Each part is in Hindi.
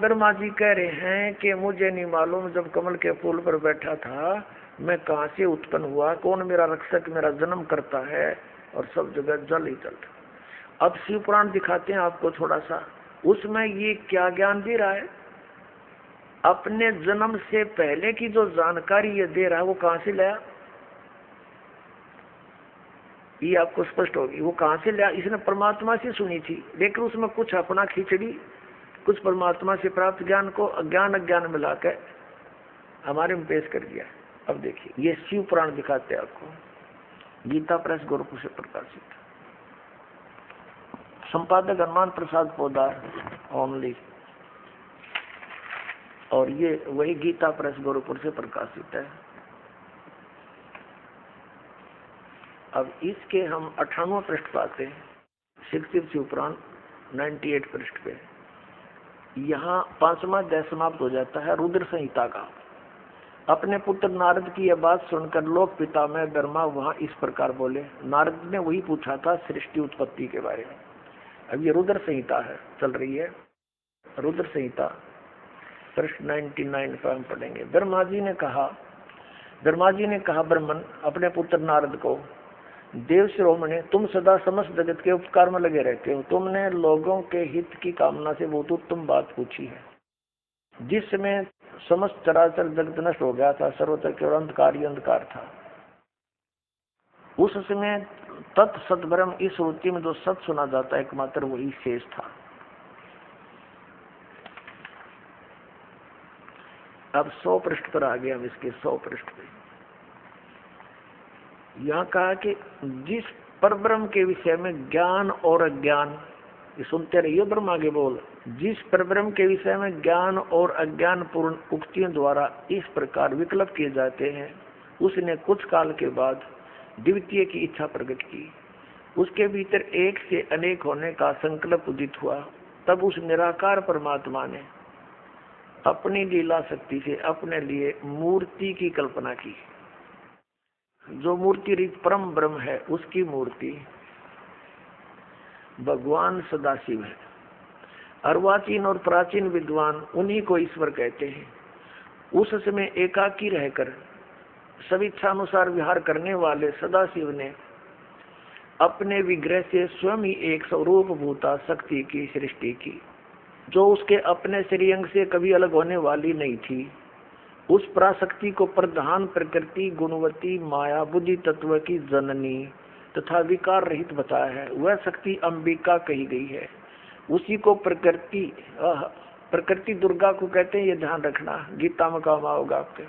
ब्रह्मा जी कह रहे हैं कि मुझे नहीं मालूम जब कमल के फूल पर बैठा था मैं कहाँ से उत्पन्न हुआ, कौन मेरा रक्षक मेरा जन्म करता है, और सब जगह जल ही जल। अब शिव पुराण दिखाते हैं आपको थोड़ा सा, उसमें ये क्या ज्ञान दे रहा है, अपने जन्म से पहले की जो जानकारी ये दे रहा है वो कहाँ से लाया, ये आपको स्पष्ट होगी। वो कहाँ से लिया, इसने परमात्मा से सुनी थी, लेकिन उसमें कुछ अपना खिचड़ी, कुछ परमात्मा से प्राप्त ज्ञान को अज्ञान अज्ञान मिलाकर हमारे में पेश कर दिया। अब देखिए ये शिव पुराण दिखाते हैं आपको, गीता प्रेस गोरखपुर से प्रकाशित, संपादक हनुमान प्रसाद पोदार ओनली, और ये वही गीता प्रेस गोरखपुर से प्रकाशित है। अब इसके हम 98 पृष्ठ पाते हैं, शिव पुराण 98 पृष्ठ पे। यहाँ 5वां अध्याय समाप्त हो जाता है रुद्र संहिता का। अपने पुत्र नारद की यह बात सुनकर लोक पिता में ब्रह्मा वहां इस प्रकार बोले। नारद ने वही पूछा था सृष्टि उत्पत्ति के बारे में। अब ये रुद्र संहिता है, चल रही है रुद्र संहिता, पृष्ठ 99 पर हम पढ़ेंगे। ब्रह्मा जी ने कहा ब्रह्मन अपने पुत्र नारद को, देव शिरोमणि तुम सदा समस्त जगत के उपकार में लगे रहते हो, तुमने लोगों के हित की कामना से बहुत उत्तम बात पूछी है। जिस समय समस्त चराचर जगत नष्ट हो गया था, सर्वत्र केवल अंधकार ही अंधकार था, उस समय तत् सत ब्रह्म इस श्रुति में जो सत सुना जाता है एकमात्र वही शेष था। अब 100 पृष्ठ पर आ गए हम, इसके 100 पृष्ठ पे यहाँ कहा कि जिस परब्रह्म के विषय में ज्ञान और अज्ञान, ये सुनते रहिए ब्रह्मा के बोल, जिस परब्रह्म के विषय में ज्ञान और अज्ञान पूर्ण उक्तियों द्वारा इस प्रकार विकल्प किए जाते हैं, उसने कुछ काल के बाद द्वितीय की इच्छा प्रकट की। उसके भीतर एक से अनेक होने का संकल्प उदित हुआ। तब उस निराकार परमात्मा ने अपनी लीला शक्ति से अपने लिए मूर्ति की कल्पना की। जो मूर्ति रित परम ब्रह्म है उसकी मूर्ति भगवान सदाशिव है। अर्वाचीन और प्राचीन विद्वान उन्हीं को ईश्वर कहते हैं। उस समय एकाकी रहकर स्वेच्छा अनुसार विहार करने वाले सदाशिव ने अपने विग्रह से स्वयं ही एक स्वरूप भूता शक्ति की सृष्टि की, जो उसके अपने श्रीअंग से कभी अलग होने वाली नहीं थी। उस पराशक्ति को प्रधान प्रकृति गुणवती माया बुद्धि तत्व की जननी तथा विकार रहित बताया है। वह शक्ति अंबिका कही गई है। उसी को प्रकृति दुर्गा को कहते हैं, ये ध्यान रखना, गीता में काम आओगा आपके।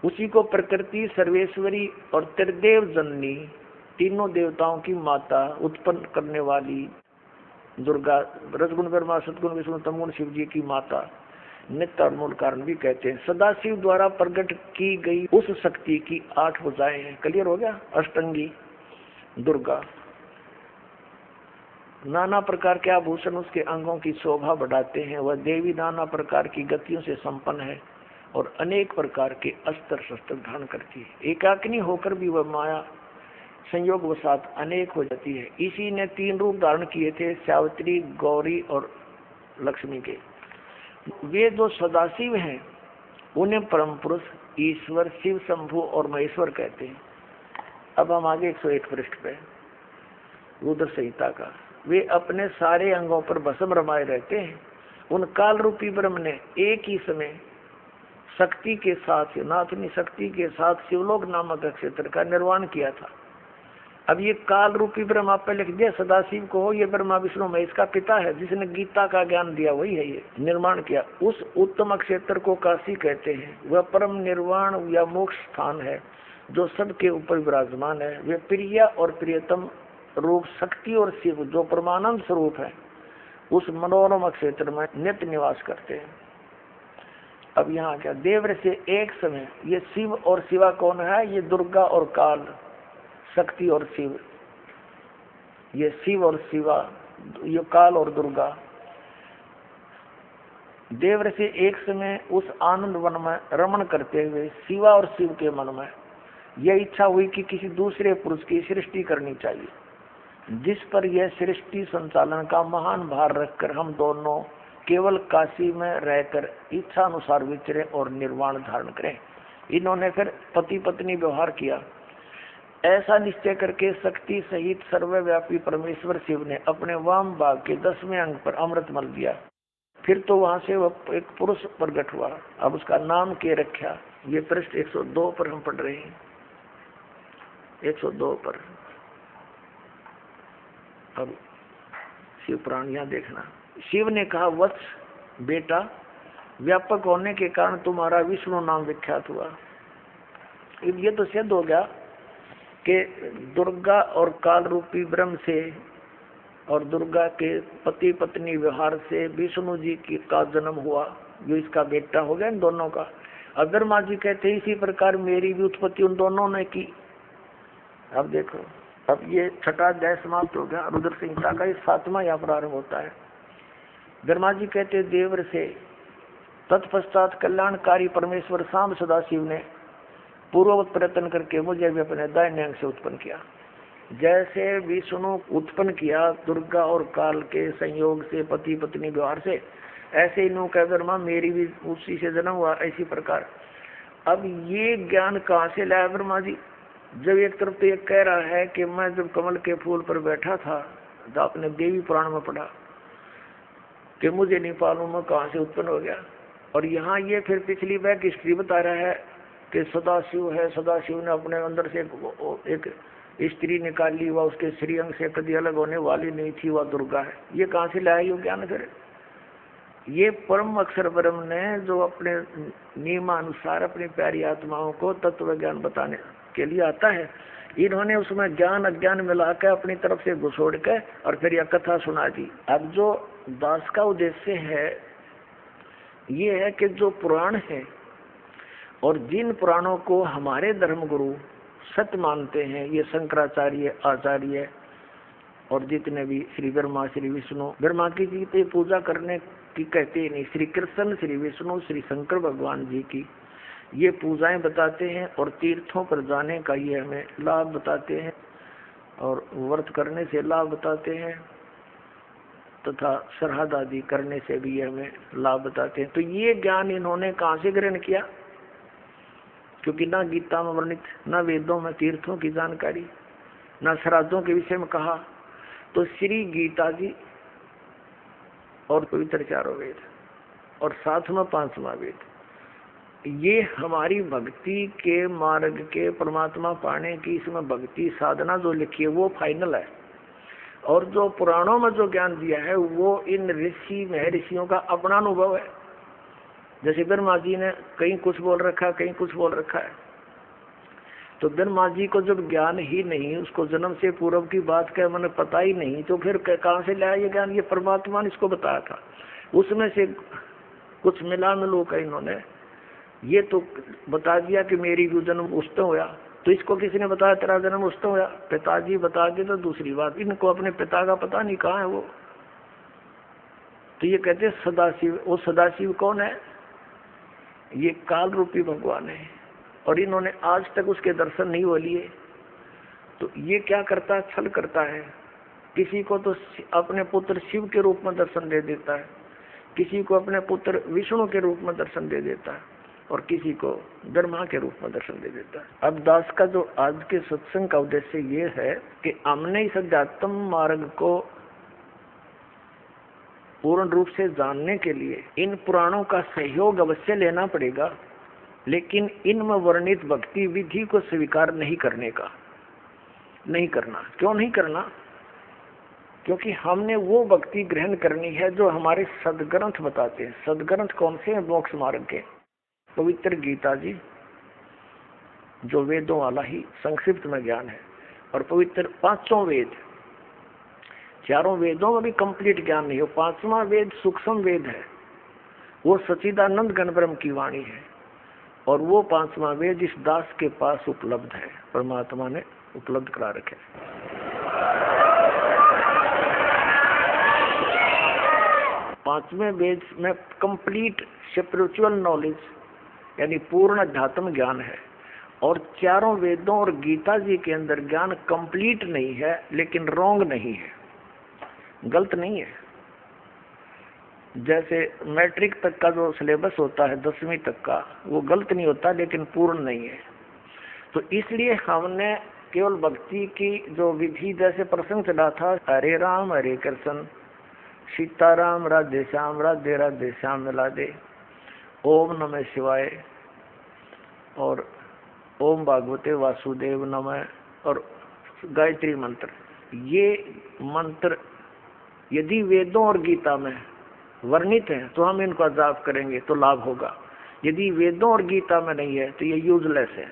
उसी को प्रकृति सर्वेश्वरी और त्रिदेव जननी, तीनों देवताओं की माता, उत्पन्न करने वाली दुर्गा, रजगुण ब्रह्मा सतगुण विष्णु तमगुण शिव जी की माता, नित्य और मूल कारण भी कहते हैं। सदाशिव द्वारा प्रकट की गई उस शक्ति की 8 भुजाएं हैं। क्लियर हो गया। अष्टंगी दुर्गा, नाना प्रकार के आभूषण उसके अंगों की शोभा बढ़ाते हैं। वह देवी नाना प्रकार की गतियों से संपन्न है और अनेक प्रकार के अस्त्र शस्त्र धारण करती है। एकाकिनी होकर भी वह माया संयोग वसात अनेक हो जाती है। इसी ने 3 रूप धारण किए थे, सावित्री, गौरी और लक्ष्मी के। वे जो सदाशिव हैं उन्हें परम पुरुष ईश्वर शिव शंभु और महेश्वर कहते हैं। अब हम आगे 101 पृष्ठ पे रुद्र संहिता का। वे अपने सारे अंगों पर भस्म रमाए रहते हैं। उन काल रूपी ब्रह्म ने एक ही समय शक्ति के साथ, नाथनी शक्ति के साथ शिवलोक नामक क्षेत्र का निर्माण किया था। अब ये काल रूपी ब्रह्म आप पे लिख दिया सदाशिव को हो, ये ब्रह्मा विष्णु महेश का पिता है जिसने गीता का ज्ञान दिया, वही है ये निर्माण किया। उस उत्तम क्षेत्र को काशी कहते हैं। वह परम निर्वाण या मोक्ष स्थान है जो सबके ऊपर विराजमान है। वे प्रिय और प्रियतम रूप शक्ति और शिव जो परमानंद स्वरूप है उस मनोरम क्षेत्र में नित्य निवास करते हैं। अब यहाँ क्या, देव से एक समय, ये शिव और शिवा कौन है, ये दुर्गा और काल, शक्ति और शिव, ये शिव और शिवा, ये काल और दुर्गा। देव से एक समय उस आनंद वन में रमण करते हुए शिवा और शिव के मन में यह इच्छा हुई कि किसी दूसरे पुरुष की सृष्टि करनी चाहिए, जिस पर यह सृष्टि संचालन का महान भार रखकर हम दोनों केवल काशी में रहकर इच्छा अनुसार विचरे और निर्वाण धारण करें। इन्होंने फिर पति पत्नी व्यवहार किया। ऐसा निश्चय करके शक्ति सहित सर्वव्यापी परमेश्वर शिव ने अपने वाम भाग के 10वें अंग पर अमृत मल दिया। फिर तो वहां से वह एक पुरुष प्रकट हुआ। अब उसका नाम के रखा। ये पृष्ठ 102 पर हम पढ़ रहे हैं, 102 पर। अब शिव पुराण यहाँ देखना। शिव ने कहा, वत्स बेटा, व्यापक होने के कारण तुम्हारा विष्णु नाम विख्यात हुआ। ये तो सिद्ध हो गया कि दुर्गा और काल रूपी ब्रह्म से और दुर्गा के पति पत्नी व्यवहार से विष्णु जी का जन्म हुआ, जो इसका बेटा हो गया इन दोनों का। ब्रह्मा जी कहते इसी प्रकार मेरी भी उत्पत्ति उन दोनों ने की। अब देखो, अब ये छठा अध्याय समाप्त हो गया। रुद्र संहिता का 7वां यहाँ प्रारंभ होता है। ब्रह्मा जी कहते देवर से तत्पश्चात कल्याणकारी परमेश्वर सांब सदाशिव ने पूर्ववत प्रयत्न करके मुझे भी अपने दाहिने अंग से उत्पन्न किया। जैसे विष्णु उत्पन्न किया दुर्गा और काल के संयोग से, पति पत्नी व्यवहार से, ऐसे ही नु कह ब्रह्मा मेरी भी उसी से जन्म हुआ। इसी प्रकार अब ये ज्ञान कहाँ से लाया ब्रह्मा जी? जब एक तरफ तो ये कह रहा है कि मैं जब कमल के फूल पर बैठा था, तो आपने देवी पुराण में पढ़ा कि मुझे नहीं मालूम मैं कहाँ से उत्पन्न हो गया। और यहाँ ये फिर पिछली बैक हिस्ट्री बता रहा है कि सदाशिव है, सदाशिव ने अपने अंदर से एक स्त्री निकाली, वह उसके श्रीअंग से कभी अलग होने वाली नहीं थी, वह दुर्गा है। ये कहाँ से लाया ये ज्ञान? फिर ये परम अक्षर ब्रह्म ने जो अपने नियमानुसार अपनी प्यारी आत्माओं को तत्व ज्ञान बताने के लिए आता है, इन्होंने उसमें ज्ञान अज्ञान मिलाकर अपनी तरफ से घुसोड़ के और फिर यह कथा सुना दी। अब जो दास का उद्देश्य है ये है कि जो पुराण है और जिन पुराणों को हमारे धर्म गुरु सत्य मानते हैं, ये शंकराचार्य, आचार्य और जितने भी श्री ब्रह्मा, श्री विष्णु, ब्रह्मा की जी पे पूजा करने की कहते ही नहीं, श्री कृष्ण, श्री विष्णु, श्री शंकर भगवान जी की ये पूजाएं बताते हैं और तीर्थों पर जाने का ये हमें लाभ बताते हैं और व्रत करने से लाभ बताते हैं तथा श्राद्ध आदि करने से भी ये हमें लाभ बताते हैं। तो ये ज्ञान इन्होंने कहाँ से ग्रहण किया? क्योंकि ना गीता में वर्णित, ना वेदों में तीर्थों की जानकारी, ना श्राद्धों के विषय में कहा। तो श्री गीता जी और पवित्र चारों वेद और साथ में 5वां वेद, ये हमारी भक्ति के मार्ग के परमात्मा पाने की इसमें भक्ति साधना जो लिखी है वो फाइनल है। और जो पुराणों में जो ज्ञान दिया है वो इन ऋषि महर्षियों का अपना अनुभव है। जैसे ब्रह्मा जी ने कहीं कुछ बोल रखा है, कहीं कुछ बोल रखा है। तो ब्रह्मा जी को जब ज्ञान ही नहीं, उसको जन्म से पूर्व की बात का मैंने पता ही नहीं, तो फिर कहाँ से लाया ये ज्ञान? ये परमात्मा ने इसको बताया था, उसमें से कुछ मिला मिलो का इन्होंने ये तो बता दिया कि मेरी भी जन्म उससे हुआ। तो इसको किसी ने बताया तेरा जन्म उससे हुआ? पिताजी बता के तो दूसरी बात, इनको अपने पिता का पता नहीं कहाँ है वो। तो ये कहते सदाशिव। वो सदाशिव कौन है? ये काल रूपी भगवान है और इन्होंने आज तक उसके दर्शन नहीं हो लिए। तो ये क्या करता है? छल करता है। किसी को तो अपने पुत्र शिव के रूप में दर्शन दे देता है, किसी को अपने पुत्र विष्णु के रूप में दर्शन दे देता है और किसी को ब्रह्मा के रूप में दर्शन दे देता है। अब दास का जो आज के सत्संग का उद्देश्य ये है कि हमने इस अध्यात्म मार्ग को पूर्ण रूप से जानने के लिए इन पुराणों का सहयोग अवश्य लेना पड़ेगा, लेकिन इनमें वर्णित भक्ति विधि को स्वीकार नहीं करने का, नहीं करना। क्यों नहीं करना? क्योंकि हमने वो भक्ति ग्रहण करनी है जो हमारे सदग्रंथ बताते हैं। सदग्रंथ कौन से हैं? मोक्ष मार्ग के। पवित्र गीता जी जो वेदों वाला ही संक्षिप्त में ज्ञान है, और पवित्र 5 वेद, 4 वेदों में भी कंप्लीट ज्ञान नहीं हो। 5वां वेद सूक्ष्म वेद है, वो सच्चिदानंद घन ब्रह्म की वाणी है और वो 5वां वेद इस दास के पास उपलब्ध है, परमात्मा ने उपलब्ध करा रखे। 5वें वेद में कंप्लीट स्पिरिचुअल नॉलेज यानी पूर्ण अध्यात्म ज्ञान है, और 4 वेदों और गीता जी के अंदर ज्ञान कंप्लीट नहीं है, लेकिन रॉन्ग नहीं है, गलत नहीं है। जैसे मैट्रिक तक का जो सिलेबस होता है 10वीं तक का, वो गलत नहीं होता लेकिन पूर्ण नहीं है। तो इसलिए हमने केवल भक्ति की जो विधि, जैसे प्रसंग चला था हरे राम हरे कृष्ण सीताराम राधे श्याम राधे राधे श्याम मिला दे, ओम नमः शिवाय और ओम भागवते वासुदेव नमः और गायत्री मंत्र, ये मंत्र यदि वेदों और गीता में वर्णित है तो हम इनको जाप करेंगे तो लाभ होगा। यदि वेदों और गीता में नहीं है तो ये यूजलेस है।